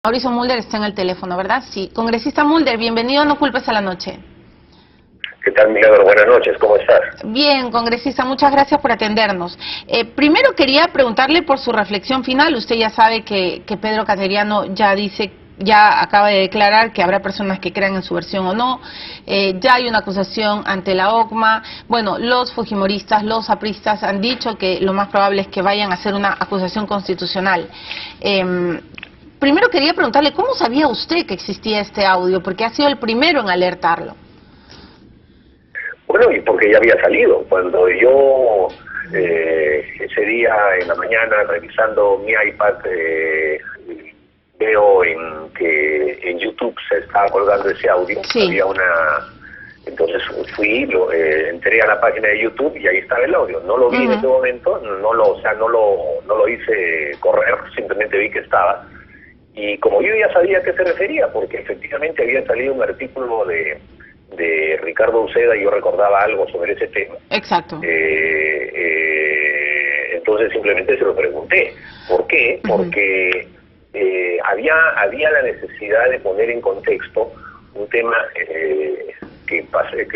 Mauricio Mulder está en el teléfono, ¿verdad? Sí. Congresista Mulder, bienvenido a No Culpes a la Noche. ¿Qué tal, Milagro? Buenas noches, ¿cómo estás? Bien, congresista, muchas gracias por atendernos. Primero quería preguntarle por su reflexión final. Usted ya sabe que Pedro Cateriano ya acaba de declarar que habrá personas que crean en su versión o no. Ya hay una acusación ante la OCMA. Bueno, los fujimoristas, los apristas han dicho que lo más probable es que vayan a hacer una acusación constitucional. Primero quería preguntarle, ¿cómo sabía usted que existía este audio? Porque ha sido el primero en alertarlo. Bueno, y porque ya había salido. Cuando yo ese día en la mañana revisando mi iPad veo que en YouTube se estaba colgando ese audio. Sí. Había entonces fui, entré a la página de YouTube y ahí estaba el audio. No lo vi en ese momento, no lo hice correr, simplemente vi que estaba. Y como yo ya sabía a qué se refería, porque efectivamente había salido un artículo de Ricardo Uceda y yo recordaba algo sobre ese tema. Exacto. Entonces simplemente se lo pregunté. ¿Por qué? Porque había la necesidad de poner en contexto un tema que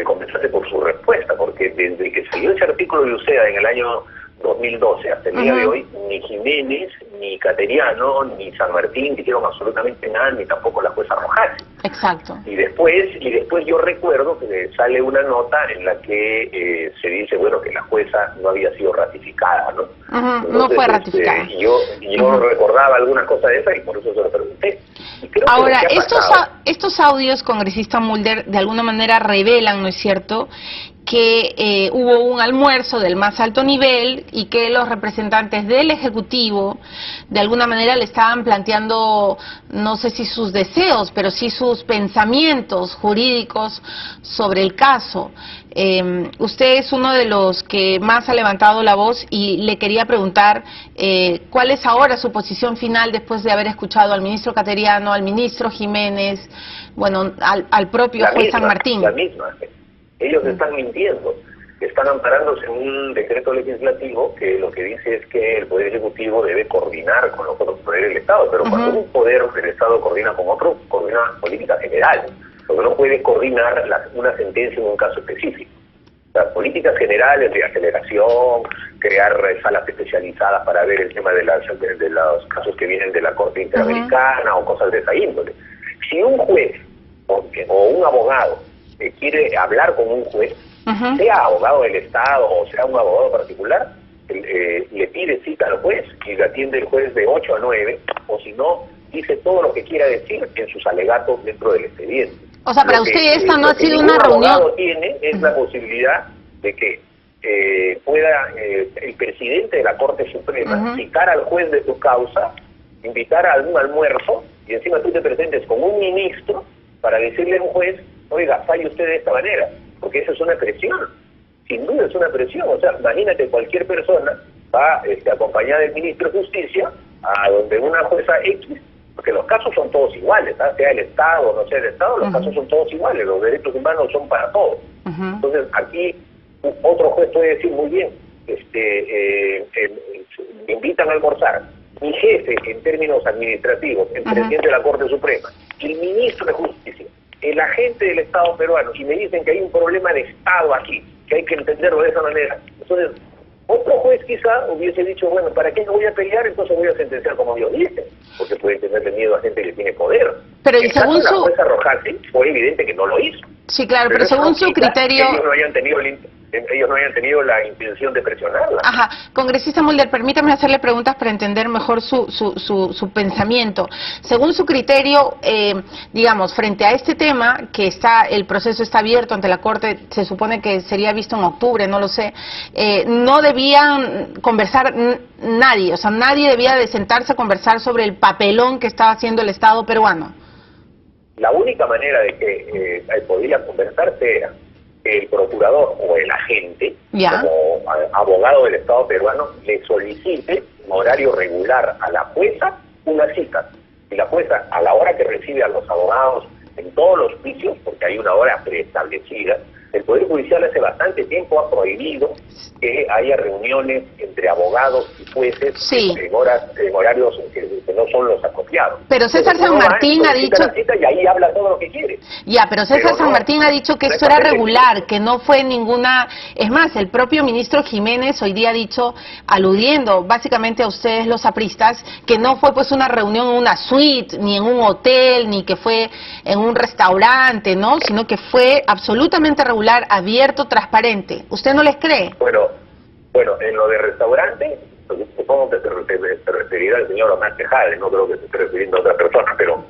comenzase por su respuesta, porque desde que salió ese artículo de Uceda en el año 2012 hasta el día de hoy, ni Jiménez, ni Cateriano, ni San Martín dijeron absolutamente nada, ni tampoco la jueza Rojasi. Exacto. Y después yo recuerdo que sale una nota en la que se dice, bueno, que la jueza no había sido ratificada, ¿no? Entonces, no fue ratificada. Yo recordaba alguna cosa de esa y por eso se lo pregunté. Y creo ahora, que estos audios, congresista Mulder, de alguna manera revelan, ¿no es cierto?, que hubo un almuerzo del más alto nivel y que los representantes del Ejecutivo de alguna manera le estaban planteando, no sé si sus deseos, pero sí sus pensamientos jurídicos sobre el caso. Usted es uno de los que más ha levantado la voz y le quería preguntar cuál es ahora su posición final después de haber escuchado al ministro Cateriano, al ministro Jiménez, bueno, al propio juez San Martín. La misma. Ellos están mintiendo, están amparándose en un decreto legislativo que lo que dice es que el Poder Ejecutivo debe coordinar con los otros poderes del Estado, pero cuando un poder del Estado coordina con otro, coordina política general, lo que no puede coordinar una sentencia en un caso específico. O sea, políticas generales de aceleración, crear salas especializadas para ver el tema de los casos que vienen de la Corte Interamericana o cosas de esa índole. Si un juez o un abogado quiere hablar con un juez, sea abogado del Estado o sea un abogado particular, le pide cita al juez y le atiende el juez de 8 a 9, o si no, dice todo lo que quiera decir en sus alegatos dentro del expediente. O sea, para usted esta no ha sido una reunión. Lo que abogado tiene es la posibilidad de que pueda el presidente de la Corte Suprema citar al juez de su causa, invitar a algún almuerzo y encima tú te presentes con un ministro para decirle a un juez, oiga, falle usted de esta manera, porque eso es una presión, sin duda es una presión. O sea, imagínate, cualquier persona va acompañada del ministro de Justicia a donde una jueza X, porque los casos son todos iguales, sea el Estado o no sea el Estado, los casos son todos iguales, los derechos humanos son para todos. Entonces, aquí otro juez puede decir, muy bien, me invitan a almorzar, mi jefe en términos administrativos, el presidente de la Corte Suprema, el ministro de Justicia, el agente del Estado peruano, y me dicen que hay un problema de Estado aquí, que hay que entenderlo de esa manera. Entonces, otro juez quizá hubiese dicho, bueno, ¿para qué no voy a pelear? Entonces voy a sentenciar como Dios dice, porque puede tenerle miedo a gente que tiene poder. Pero y según la jueza Rojasi fue evidente que no lo hizo. Sí, claro, pero según su criterio... Ellos no hayan tenido la intención de presionarla. Ajá. Congresista Mulder, permítame hacerle preguntas para entender mejor su pensamiento. Según su criterio, digamos, frente a este tema, que el proceso está abierto ante la Corte, se supone que sería visto en octubre, no lo sé, no debían conversar nadie, o sea, nadie debía de sentarse a conversar sobre el papelón que estaba haciendo el Estado peruano. La única manera de que podía conversarse era el procurador o el agente, como abogado del Estado peruano, le solicite en horario regular a la jueza una cita. Y la jueza, a la hora que recibe a los abogados en todos los juicios, porque hay una hora preestablecida, El Poder Judicial hace bastante tiempo ha prohibido que haya reuniones entre abogados y jueces en horarios que no son los apropiados. Pero César San Martín ha dicho... Y ahí habla todo lo que quiere. Ya, pero César San Martín ha dicho que esto era regular, que no fue ninguna... Es más, el propio ministro Jiménez hoy día ha dicho, aludiendo básicamente a ustedes los apristas, que no fue pues una reunión en una suite, ni en un hotel, ni que fue en un restaurante, ¿no? Sino que fue absolutamente regular, abierto, transparente. ¿Usted no les cree? Bueno, en lo de restaurante, supongo que se referirá al señor Omar Tejada, no creo que se esté refiriendo a otra persona, pero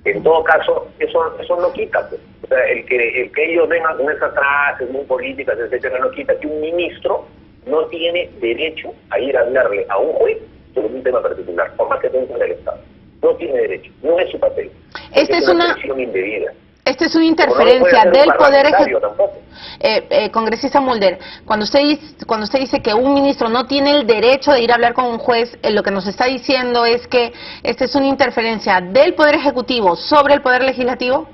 en todo caso, eso no quita, pues. O sea, el que ellos vengan con esas frases muy políticas, etcétera, no quita que un ministro no tiene derecho a ir a hablarle a un juez sobre un tema particular, por más que sea del Estado. No tiene derecho, no es su papel. Esta es una presión indebida. Esta es una interferencia del Poder Ejecutivo. Congresista Mulder, cuando usted dice que un ministro no tiene el derecho de ir a hablar con un juez, lo que nos está diciendo es que esta es una interferencia del Poder Ejecutivo sobre el Poder Legislativo.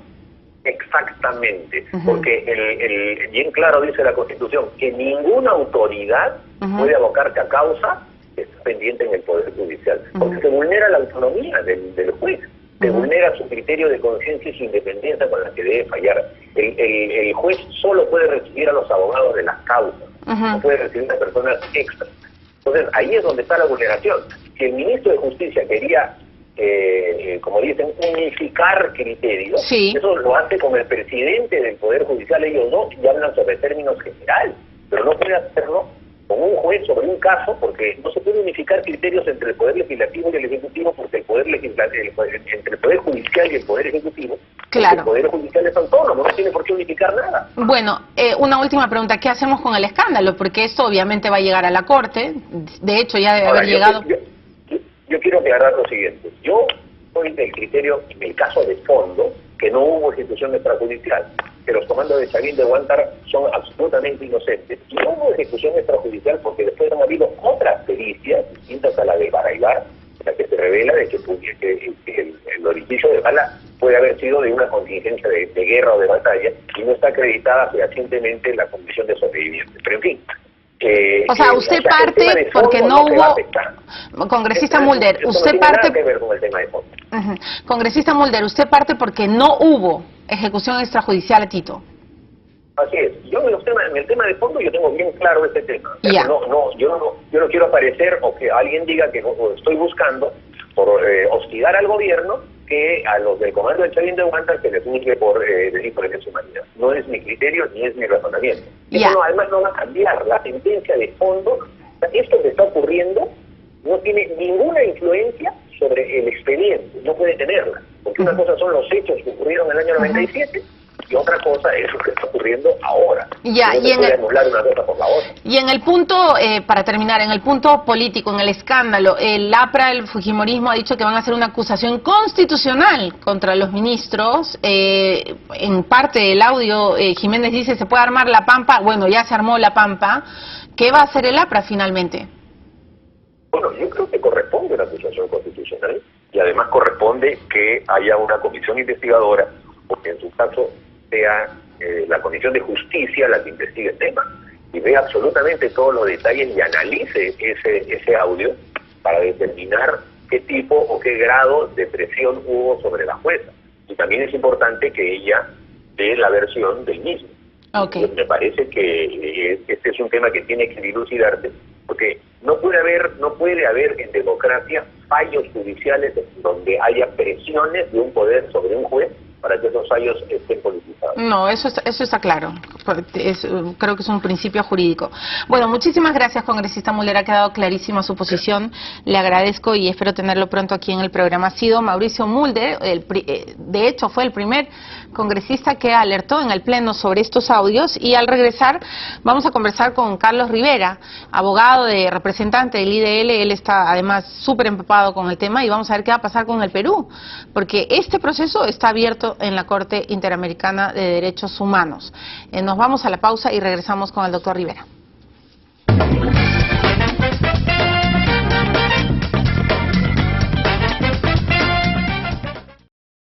Exactamente, porque bien claro dice la Constitución que ninguna autoridad puede abocarse a causa que está pendiente en el Poder Judicial, porque se vulnera la autonomía del juez. Se vulnera su criterio de conciencia y su independencia con la que debe fallar. El juez solo puede recibir a los abogados de las causas, no puede recibir a personas extras. Entonces, ahí es donde está la vulneración. Si el ministro de Justicia quería, como dicen, unificar criterios, eso lo hace con el presidente del Poder Judicial, ellos dos, y hablan sobre términos generales, pero no puede hacerlo con un juez sobre un caso, porque no se puede unificar criterios entre el Poder Legislativo y el Ejecutivo, porque entre el Poder Judicial y el Poder Ejecutivo, el Poder Judicial es autónomo, no tiene por qué unificar nada. Bueno, una última pregunta, ¿qué hacemos con el escándalo? Porque esto obviamente va a llegar a la Corte, de hecho ya debe haber llegado... Yo quiero aclarar lo siguiente, yo soy del criterio, en el caso de fondo, que no hubo ejecución extrajudicial, que los comandos de Chavín de Huántar son absolutamente inocentes. Y no hubo ejecución extrajudicial porque después han habido otras pericias distintas a la de Baraybar, en la que se revela de que el orificio de bala puede haber sido de una contingencia de guerra o de batalla y no está acreditada fehacientemente en la condición de sobreviviente. Pero en fin... o sea, usted parte porque no hubo... Congresista Mulder, usted parte... que ver con el tema de fondo. Congresista Mulder, usted parte porque no hubo ejecución extrajudicial a Tito. Así es. Yo en el tema de fondo yo tengo bien claro este tema. Yo no quiero aparecer o que alguien diga que estoy buscando por hostigar al gobierno que a los del comando de Chavín de Huántar se les juzgue por delito de lesa humanidad. No es mi criterio ni es mi razonamiento. Eso además no va a cambiar la sentencia de fondo. Esto que está ocurriendo no tiene ninguna influencia sobre el expediente, no puede tenerla, porque una cosa son los hechos que ocurrieron en el año 97 y otra cosa es lo que está ocurriendo ahora. No se puede anular una cosa por la otra. Y en el punto, para terminar, en el punto político, en el escándalo, el APRA, el Fujimorismo ha dicho que van a hacer una acusación constitucional contra los ministros. En parte del audio, Jiménez dice, se puede armar la pampa. Bueno, ya se armó la pampa. ¿Qué va a hacer el APRA finalmente? Bueno, yo creo que corresponde una acusación constitucional y además corresponde que haya una comisión investigadora, porque en su caso sea la Comisión de Justicia la que investigue el tema y vea absolutamente todos los detalles y analice ese audio para determinar qué tipo o qué grado de presión hubo sobre la jueza. Y también es importante que ella dé la versión del mismo. Entonces, me parece que este es un tema que tiene que dilucidarse, porque no puede haber en democracia fallos judiciales donde haya presiones de un poder sobre un juez para que esos fallos estén politizados. No, eso está claro. Creo que es un principio jurídico. Bueno, muchísimas gracias, congresista Mulder. Ha quedado clarísima su posición. Le agradezco y espero tenerlo pronto aquí en el programa. Ha sido Mauricio Mulder, de hecho fue el primer congresista que alertó en el Pleno sobre estos audios, y al regresar vamos a conversar con Carlos Rivera, abogado representante del IDL. Él está además súper empapado con el tema y vamos a ver qué va a pasar con el Perú, porque este proceso está abierto en la Corte Interamericana de Derechos Humanos. Nos vamos a la pausa y regresamos con el doctor Rivera.